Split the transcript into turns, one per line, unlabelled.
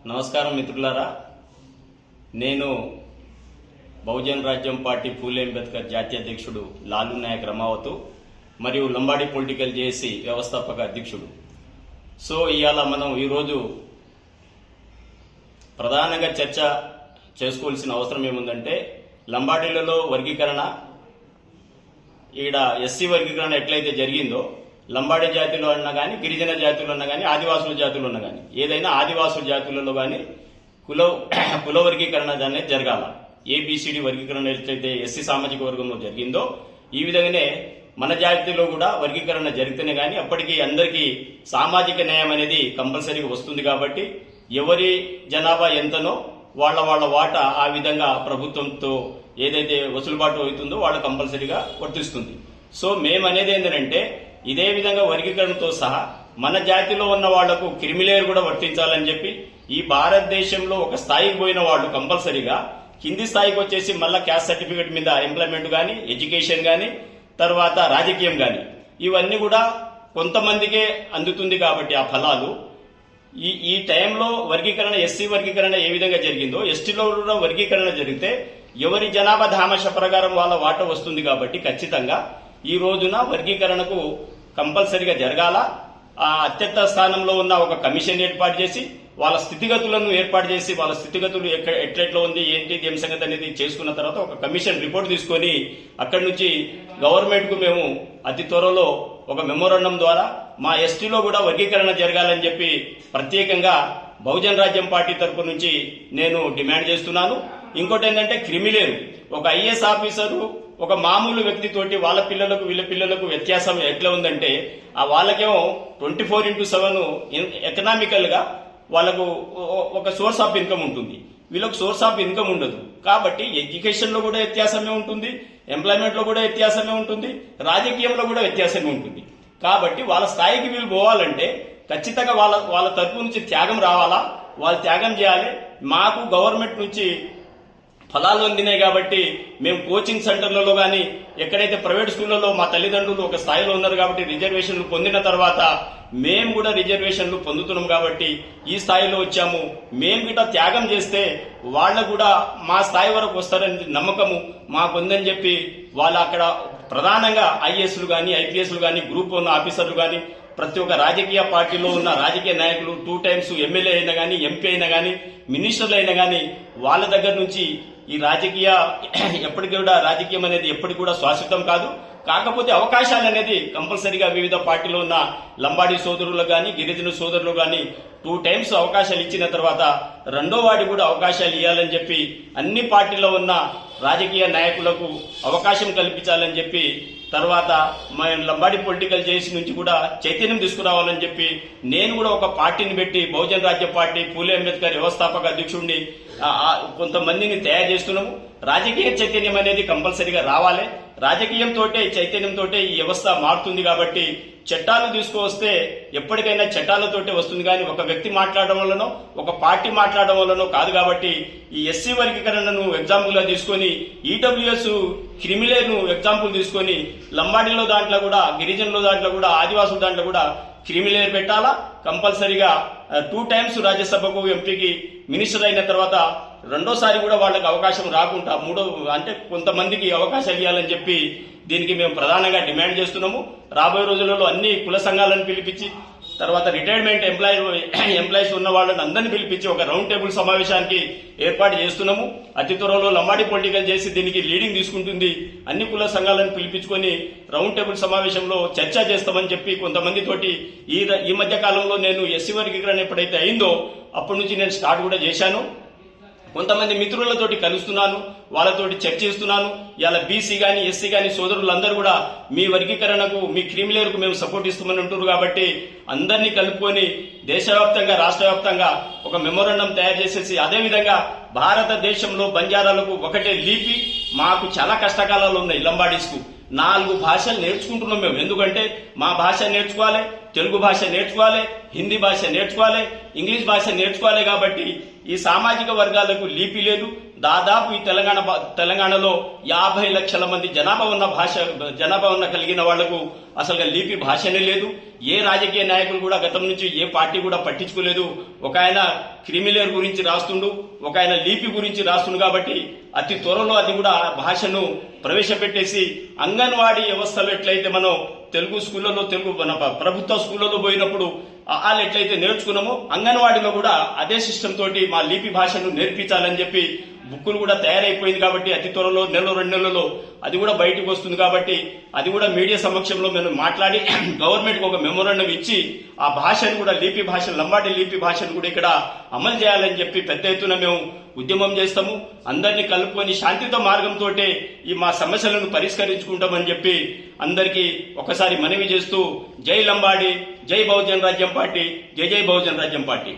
నమస్కారం మిత్రులారా, నేను బహుజన్ రాజ్యం పార్టీ పూలే అంబేద్కర్ జాతీయ అధ్యక్షుడు లాలు నాయక్ రమావతు మరియు లంబాడి పొలిటికల్ జేఏసీ వ్యవస్థాపక అధ్యక్షుడు. సో ఇవాళ మనం ఈరోజు ప్రధానంగా చర్చ చేసుకోవాల్సిన అవసరం ఏముందంటే, లంబాడీలలో వర్గీకరణ, ఈడ ఎస్సీ వర్గీకరణ ఎట్లయితే జరిగిందో లంబాడీ జాతిలో అన్నా కానీ, గిరిజన జాతులు అన్నా కానీ, ఆదివాసుల జాతులు అన్నా కానీ, ఏదైనా ఆదివాసుల జాతులలో కానీ కుల వర్గీకరణ అనేది జరగాల. ఏబిసిడి వర్గీకరణ ఎట్లయితే ఎస్సీ సామాజిక వర్గంలో జరిగిందో ఈ విధంగానే మన జాతిలో కూడా వర్గీకరణ జరిగితేనే కానీ అప్పటికి అందరికీ సామాజిక న్యాయం అనేది కంపల్సరీగా వస్తుంది. కాబట్టి ఎవరి జనాభా ఎంతనో వాళ్ళ వాటా ఆ విధంగా ప్రభుత్వంతో ఏదైతే వసూలుబాటు అవుతుందో వాళ్ళు కంపల్సరీగా వర్తిస్తుంది. సో మేమనేది ఏంటంటే, ఇదే విధంగా వర్గీకరణతో సహా మన జాతిలో ఉన్న వాళ్లకు క్రిమిలేయర్ కూడా వర్తించాలని చెప్పి, ఈ భారతదేశంలో ఒక స్థాయికి పోయిన వాళ్ళు కంపల్సరీగా కింది స్థాయికి వచ్చేసి మళ్ళా క్యాస్ట్ సర్టిఫికేట్ మీద ఎంప్లాయ్మెంట్ కానీ, ఎడ్యుకేషన్ కానీ, తర్వాత రాజకీయం కానీ, ఇవన్నీ కూడా కొంతమందికే అందుతుంది. కాబట్టి ఆ ఫలాలు ఈ టైంలో వర్గీకరణ, ఎస్సీ వర్గీకరణ ఏ విధంగా జరిగిందో ఎస్టీలో కూడా వర్గీకరణ జరిగితే ఎవరి జనాభా దామాష ప్రకారం వాళ్ళ వాటా వస్తుంది. కాబట్టి ఖచ్చితంగా ఈ రోజున వర్గీకరణకు కంపల్సరీగా జరగాల. ఆ అత్యున్నత స్థానంలో ఉన్న ఒక కమిషన్ ఏర్పాటు చేసి వాళ్ళ స్థితిగతులను ఏర్పాటు చేసి, వాళ్ళ స్థితిగతులు ఎట్లెట్లో ఉంది, ఏంటి ఏం సంగతి అనేది చేసుకున్న తర్వాత ఒక కమిషన్ రిపోర్ట్ తీసుకొని అక్కడి నుంచి గవర్నమెంట్ కు మేము అతి త్వరలో ఒక మెమోరాండం ద్వారా మా ఎస్టీలో కూడా వర్గీకరణ జరగాలని చెప్పి ప్రత్యేకంగా బహుజన్ రాజ్యం పార్టీ తరపు నుంచి నేను డిమాండ్ చేస్తున్నాను. ఇంకోటి ఏంటంటే, క్రిమిలేరు ఒక ఐఏఎస్ ఆఫీసరు ఒక మామూలు వ్యక్తితోటి వాళ్ళ పిల్లలకు వీళ్ళ పిల్లలకు వ్యత్యాసం ఎట్లా ఉందంటే, ఆ వాళ్ళకేమో 24/7 ఎకనామికల్ గా వాళ్ళకు ఒక సోర్స్ ఆఫ్ ఇన్కమ్ ఉంటుంది, వీళ్ళకు సోర్స్ ఆఫ్ ఇన్కమ్ ఉండదు. కాబట్టి ఎడ్యుకేషన్ లో కూడా వ్యత్యాసమే ఉంటుంది, ఎంప్లాయ్మెంట్ లో కూడా వ్యత్యాసమే ఉంటుంది, రాజకీయంలో కూడా వ్యత్యాసమే ఉంటుంది. కాబట్టి వాళ్ళ స్థాయికి వీళ్ళు పోవాలంటే ఖచ్చితంగా వాళ్ళ తరపు నుంచి త్యాగం రావాలా, వాళ్ళు త్యాగం చేయాలి. మాకు గవర్నమెంట్ నుంచి ఫలాలు అందినాయి కాబట్టి మేము కోచింగ్ సెంటర్లలో కానీ, ఎక్కడైతే ప్రైవేట్ స్కూళ్లలో మా తల్లిదండ్రులు ఒక స్థాయిలో ఉన్నారు కాబట్టి రిజర్వేషన్లు పొందిన తర్వాత మేము కూడా రిజర్వేషన్లు పొందుతున్నాం కాబట్టి ఈ స్థాయిలో వచ్చాము. మేము గిట్ట త్యాగం చేస్తే వాళ్ళు కూడా మా స్థాయి వరకు వస్తారని నమ్మకము మాకుందని చెప్పి వాళ్ళు అక్కడ ప్రధానంగా ఐఏఎస్లు కానీ, ఐపీఎస్లు కానీ, గ్రూప్ 1 ఆఫీసర్లు కానీ, ప్రతి ఒక్క రాజకీయ పార్టీలో ఉన్న రాజకీయ నాయకులు 2 టైమ్స్ ఎమ్మెల్యే అయినా కానీ, ఎంపీ అయినా కానీ, మినిస్టర్లు అయినా కానీ, వాళ్ళ దగ్గర నుంచి ఈ రాజకీయ ఎప్పటికీ కూడా రాజకీయం అనేది ఎప్పటికి కూడా శాశ్వతం కాదు. కాకపోతే అవకాశాలు అనేది కంపల్సరీగా వివిధ పార్టీలో ఉన్న లంబాడీ సోదరులు కానీ, గిరిజన సోదరులు కానీ 2 టైమ్స్ అవకాశాలు ఇచ్చిన తర్వాత రెండో వాడి కూడా అవకాశాలు ఇవ్వాలని చెప్పి అన్ని పార్టీలో ఉన్న రాజకీయ నాయకులకు అవకాశం కల్పించాలని చెప్పి, తర్వాత లంబాడి పొలిటికల్ జేఏసీ నుంచి కూడా చైతన్యం తీసుకురావాలని చెప్పి నేను కూడా ఒక పార్టీని పెట్టి బహుజన్ రాజ్య పార్టీ పూలే అంబేద్కర్ వ్యవస్థాపక అధ్యక్షుడిని కొంతమందిని తయారు చేస్తున్నాము. రాజకీయ చైతన్యం అనేది కంపల్సరీగా రావాలి. రాజకీయంతో చైతన్యంతో ఈ వ్యవస్థ మారుతుంది. కాబట్టి చట్టాలు తీసుకువస్తే ఎప్పటికైనా చట్టాలతోటే వస్తుంది, కానీ ఒక వ్యక్తి మాట్లాడడం వల్లనో ఒక పార్టీ మాట్లాడడం వల్లనో కాదు. కాబట్టి ఈ ఎస్సీ వర్గీకరణను ఎగ్జాంపుల్ గా తీసుకొని, ఈడబ్ల్యూఎస్ క్రిమిలేర్ను ఎగ్జాంపుల్ తీసుకొని, లంబాడీలో దాంట్లో కూడా, గిరిజనుల దాంట్లో కూడా, ఆదివాసుల దాంట్లో కూడా క్రిమిలేర్ పెట్టాలా. కంపల్సరీగా 2 టైమ్స్ రాజ్యసభకు, ఎంపీకి, మినిస్టర్ అయిన తర్వాత రెండోసారి కూడా వాళ్ళకి అవకాశం రాకుండా అంటే కొంతమందికి అవకాశాలు ఇవ్వాలని చెప్పి దీనికి మేము ప్రధానంగా డిమాండ్ చేస్తున్నాము. రాబోయే రోజులలో అన్ని కుల సంఘాలను పిలిపించి, తర్వాత రిటైర్మెంట్ ఎంప్లాయీస్ ఉన్న వాళ్ళని అందరినీ పిలిపించి ఒక రౌండ్ టేబుల్ సమావేశానికి ఏర్పాటు చేస్తున్నాము. అతి త్వరలో లంబాడి పొలిటికల్ చేసి దీనికి లీడింగ్ తీసుకుంటుంది. అన్ని కుల సంఘాలను పిలిపించుకొని రౌండ్ టేబుల్ సమావేశంలో చర్చ చేస్తామని చెప్పి కొంతమంది తోటి ఈ మధ్య కాలంలో నేను ఎస్సీ వర్గీకరణ ఎప్పుడైతే అయిందో అప్పటి నుంచి నేను స్టార్ట్ కూడా చేశాను. కొంతమంది మిత్రులతోటి కలుస్తున్నాను, వాళ్ళతోటి చర్చిస్తున్నాను. ఇలా బీసీ కానీ, ఎస్సీ కానీ సోదరులందరూ కూడా మీ వర్గీకరణకు, మీ క్రిమిలేర్కు మేము సపోర్ట్ ఇస్తామని అంటున్నారు. కాబట్టి అందరినీ కలుపుకొని దేశవ్యాప్తంగా, రాష్ట్ర వ్యాప్తంగా ఒక మెమోరాండం తయారు చేసేసి, అదేవిధంగా భారతదేశంలో బంజారాలకు ఒకటే లిపి, మాకు చాలా కష్టకాలాలు ఉన్నాయి. లంబాడీస్కు 4 భాషలు నేర్చుకుంటున్నాం మేము. ఎందుకంటే మా భాష నేర్చుకోవాలి, తెలుగు భాష నేర్చుకోవాలి, హిందీ భాష నేర్చుకోవాలి, ఇంగ్లీష్ భాష నేర్చుకోవాలి. కాబట్టి ఈ సామాజిక వర్గాలకు లిపి లేదు. దాదాపు ఈ తెలంగాణలో 50 లక్షల మంది జనాభా ఉన్న కలిగిన వాళ్లకు అసలు లిపి భాషనే లేదు. ఏ రాజకీయ నాయకులు కూడా గతం నుంచి ఏ పార్టీ కూడా పట్టించుకోలేదు. ఒక ఆయన క్రిమిలేర్ గురించి రాస్తుండు, ఒక ఆయన లిపి గురించి రాస్తుండు. కాబట్టి అతి త్వరలో అది కూడా భాషను ప్రవేశపెట్టేసి అంగన్వాడీ వ్యవస్థలో ఎట్లయితే మనం తెలుగు స్కూళ్లలో మన ప్రభుత్వ స్కూళ్లలో పోయినప్పుడు వాళ్ళు ఎట్లయితే నేర్చుకున్నామో అంగన్వాడీలో కూడా అదే సిస్టమ్ తోటి మా లిపి భాషను నేర్పించాలని చెప్పి బుక్కులు కూడా తయారైపోయింది. కాబట్టి అతి త్వరలో 1-2 నెలల్లో అది కూడా బయటకు వస్తుంది. కాబట్టి అది కూడా మీడియా సమక్షంలో మేము మాట్లాడి గవర్నమెంట్ కు ఒక మెమోరాండం ఇచ్చి ఆ భాషను కూడా లంబాడి లిపి భాషను కూడా ఇక్కడ అమలు చేయాలని చెప్పి పెద్ద ఎత్తున మేము ఉద్యమం చేస్తాము. అందరినీ కలుపుకొని శాంతియుత మార్గంతో ఈ మా సమస్యలను పరిష్కరించుకుంటామని చెప్పి అందరికీ ఒకసారి మనవి చేస్తూ జై లంబాడి, జై బహుజన్ రాజ్యం పార్టీ, జై జై బహుజన్ రాజ్యం పార్టీ.